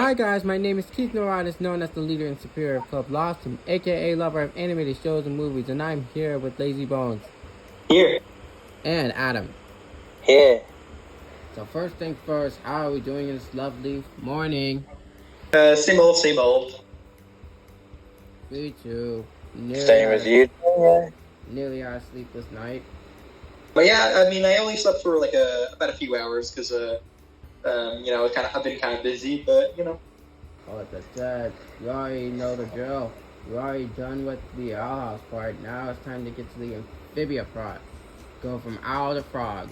Hi guys, my name is Keith Norris, known as the leader and superior of Club LASM, aka lover of animated shows and movies, and I'm here with Lazy Bones. Here. And Adam. Here. So first thing first, how are we doing this lovely morning? Same old, same old. Me too. Same as you. Nearly our sleepless night. But yeah, I mean, I only slept for like about a few hours because I've been kind of busy, but Oh, that's that. You already know the drill. You already done with the owl house part. Now it's time to get to the amphibia part. Go from owl to frog.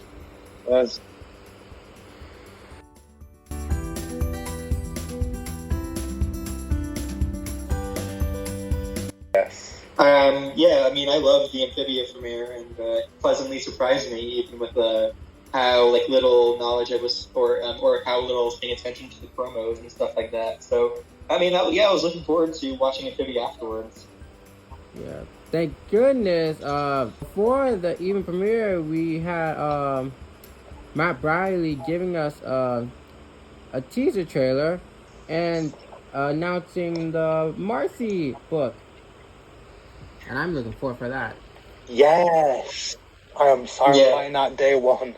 Yes. Yeah, I mean, I love the Amphibia premiere, and pleasantly surprised me, even with how like little knowledge I was, or how little I was paying attention to the promos and stuff like that. So, I mean, I was looking forward to watching Amphibia afterwards. Yeah, thank goodness. Before the even premiere, we had Matt Briley giving us a teaser trailer and announcing the Marcy book. And I'm looking forward for that. Yes, I'm buying that day one.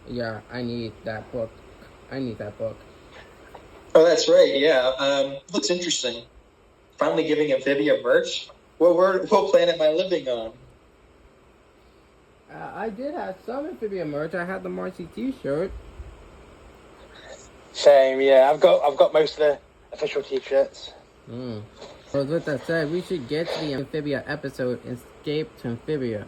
Yeah, I need that book. Oh, that's right. Yeah, looks interesting. Finally giving Amphibia merch. What planet am I living on? I did have some Amphibia merch. I had the Marcy T-shirt. Same, yeah. I've got most of the official T-shirts. So with that said, we should get to the Amphibia episode, Escape to Amphibia.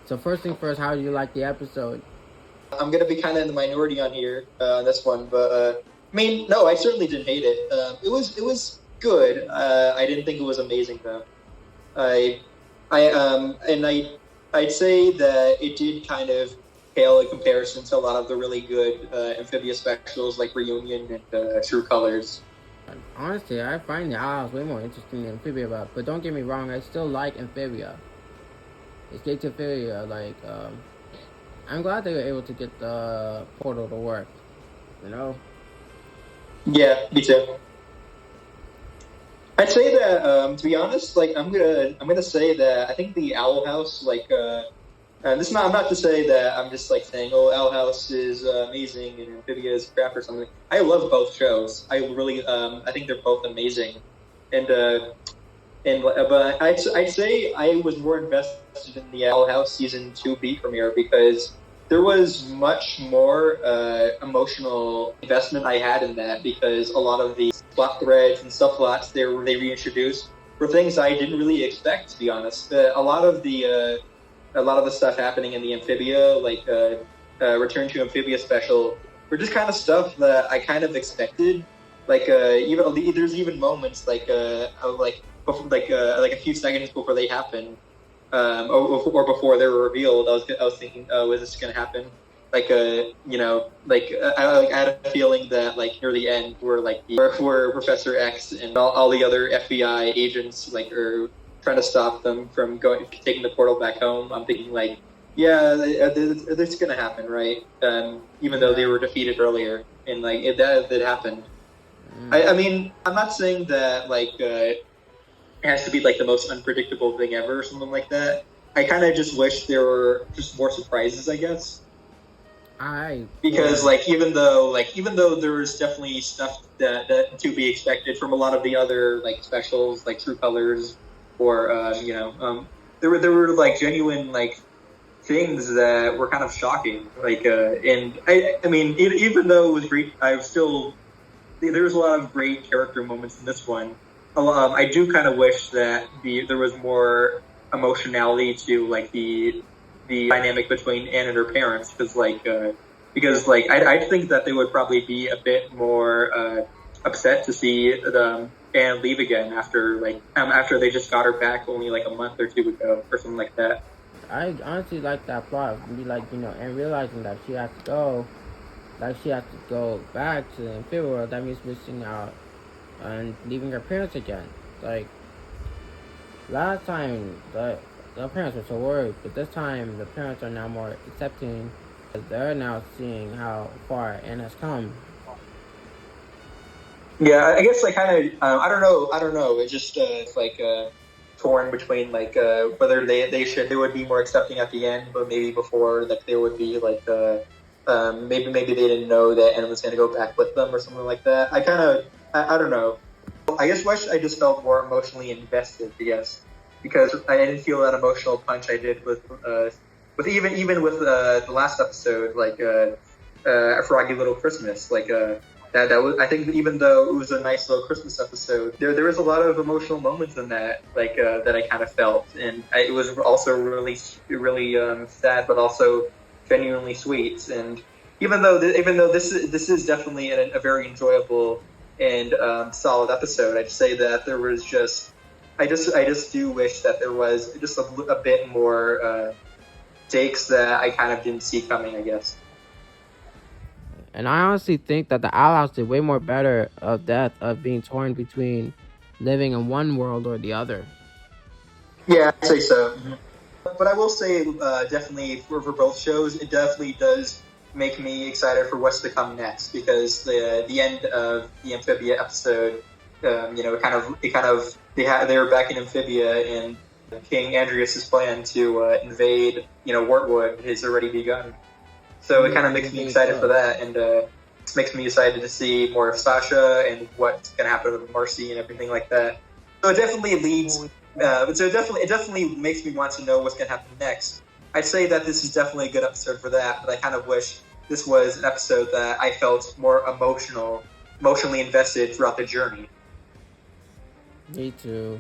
So first thing first, how do you like the episode? I'm gonna be kind of in the minority on here, this one, but I mean, no, I certainly didn't hate it. It was good. I didn't think it was amazing though. I'd say that it did kind of pale in comparison to a lot of the really good Amphibia specials like Reunion and True Colors. Honestly, I find the Owls way more interesting than Amphibia, but don't get me wrong, I still like Amphibia. Escape to Amphibia, like, I'm glad they were able to get the portal to work, you know? Yeah, me too. I'd say that, to be honest, like I'm gonna say that I think the Owl House, like, and this is not, I'm not to say that I'm just like saying, oh, Owl House is amazing and Amphibia is crap or something. I love both shows. I really, I think they're both amazing, and but I'd say I was more invested in the Owl House season 2B premiere because there was much more emotional investment I had in that, because a lot of the plot threads and subplots they reintroduced were things I didn't really expect, to be honest. A lot of the stuff happening in the Amphibia, like Return to Amphibia special, were just kind of stuff that I kind of expected. Like even there's even moments like a few seconds before they happen, or before they were revealed. I was thinking, oh, is this gonna happen? Like I had a feeling that like near the end, where Professor X and all the other FBI agents like are trying to stop them from taking the portal back home. I'm thinking like, yeah, this is gonna happen, right? Even though they were defeated earlier, and like that happened. I mean, I'm not saying that like it has to be like the most unpredictable thing ever or something like that. I kind of just wish there were just more surprises, I guess. Because like even though there was definitely stuff that to be expected from a lot of the other like specials like True Colors, or there were like genuine like things that were kind of shocking, like and I mean even though it was great, there was a lot of great character moments in this one. I do kind of wish that there was more emotionality to like the dynamic between Anne and her parents, because I think that they would probably be a bit more upset to see Anne leave again after they just got her back only like a month or two ago or something like that. I honestly like that plot. Be like, and realizing that she has to go, back to the Amphibia world. That means missing out and leaving her parents again. Like last time, the parents were so worried, but this time the parents are now more accepting. They're now seeing how far Anne has come. Yeah, I guess like kind of I don't know. I don't know. It's just it's like torn between like whether they would be more accepting at the end, but maybe before like they would be like maybe they didn't know that Anne was going to go back with them or something like that. I don't know. I guess wish I just felt more emotionally invested. I guess because I didn't feel that emotional punch I did with even with the last episode like A Froggy Little Christmas like that was I think even though it was a nice little Christmas episode, there was a lot of emotional moments in that like that I kind of felt, and it was also really sad, but also genuinely sweet. And even though this is definitely a very enjoyable and solid episode, I'd say that there was just I just do wish that there was just a bit more stakes that I kind of didn't see coming, I guess. And I honestly think that the Owl House did way more better of that, of being torn between living in one world or the other. Yeah, I'd say so. Mm-hmm. But I will say, definitely for both shows, it definitely does make me excited for what's to come next because the end of the Amphibia episode, they were back in Amphibia and King Andreas's plan to invade Wortwood has already begun. So it kind of makes me excited for that, and it makes me excited to see more of Sasha and what's going to happen with Marcy and everything like that. So it definitely leads. So it definitely makes me want to know what's going to happen next. I'd say that this is definitely a good episode for that, but I kind of wish this was an episode that I felt more emotionally invested throughout the journey. Me too.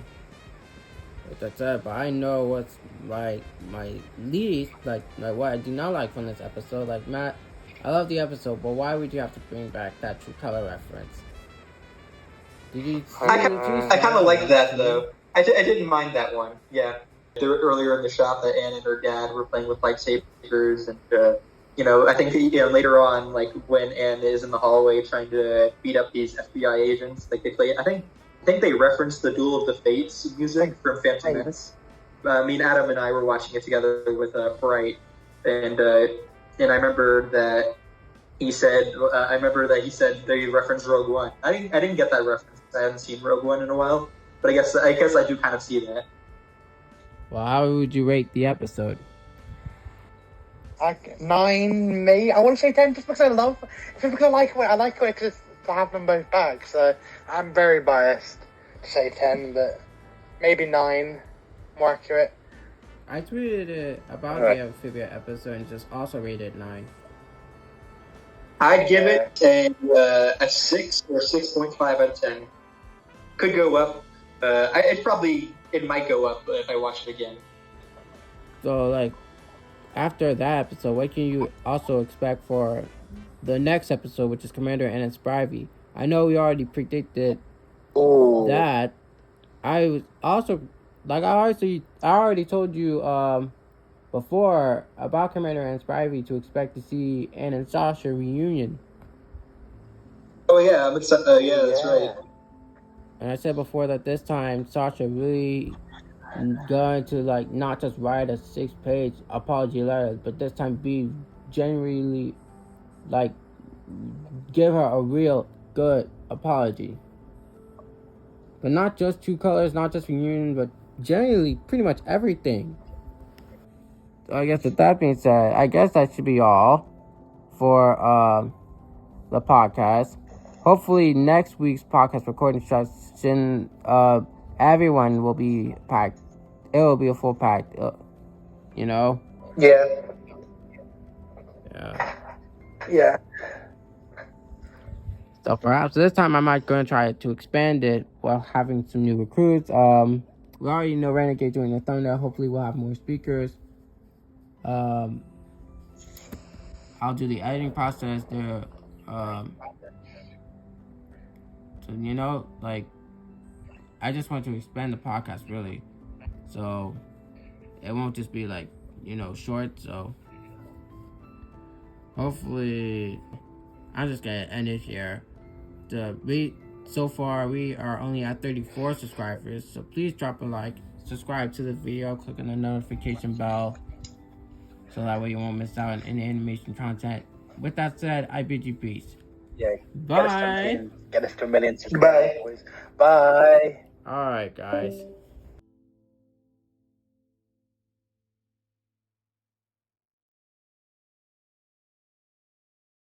Like I said, but I know what's like my least, like what I do not like from this episode. Like Matt, I love the episode, but why would you have to bring back that True Color reference? Did you see I kind of like that though. I didn't mind that one. Yeah, they were earlier in the shop that Anne and her dad were playing with lightsabers, and I think later on, like when Anne is in the hallway trying to beat up these FBI agents, like they play. I think they referenced the Duel of the Fates music from Phantom Menace. Me and Adam and I were watching it together with Bright, and I remember that he said. I remember that he said they referenced Rogue One. I didn't get that reference. I haven't seen Rogue One in a while, but I guess I do kind of see that. Well, how would you rate the episode? 9, me. I want to say 10 just because I like it because to have them both back. So I'm very biased to say 10, but maybe 9, more accurate. I tweeted it about the Amphibia episode and just also rated 9. I'd give it a 6 or 6.5 out of 10. Could go up. It might go up if I watch it again. So, like, after that episode, what can you also expect for the next episode, which is Commander and Amphibia? I know we already predicted that. I was also, like, I already told you before about Commander and Amphibia to expect to see Anne and Sasha reunion. Oh yeah, that's right. And I said before that this time Sasha really going to like not just write a 6-page apology letter, but this time be genuinely like give her a real good apology. But not just True Colors, not just reunion, but generally pretty much everything. So I guess with that being said, I guess that should be all for the podcast. Hopefully next week's podcast recording session, everyone will be packed. It will be a full pack, Yeah. Yeah. So perhaps this time I might go and try to expand it while having some new recruits. We already know Renegade doing the thumbnail. Hopefully we'll have more speakers. I'll do the editing process there. So like I just want to expand the podcast really. So it won't just be like, short. So hopefully I'm just gonna end it here. So far, we are only at 34 subscribers. So please drop a like, subscribe to this video, click on the notification bell, so that way you won't miss out on any animation content. With that said, I bid you peace. Yeah. Bye. Get us to a million subscribers. Bye. All right, guys.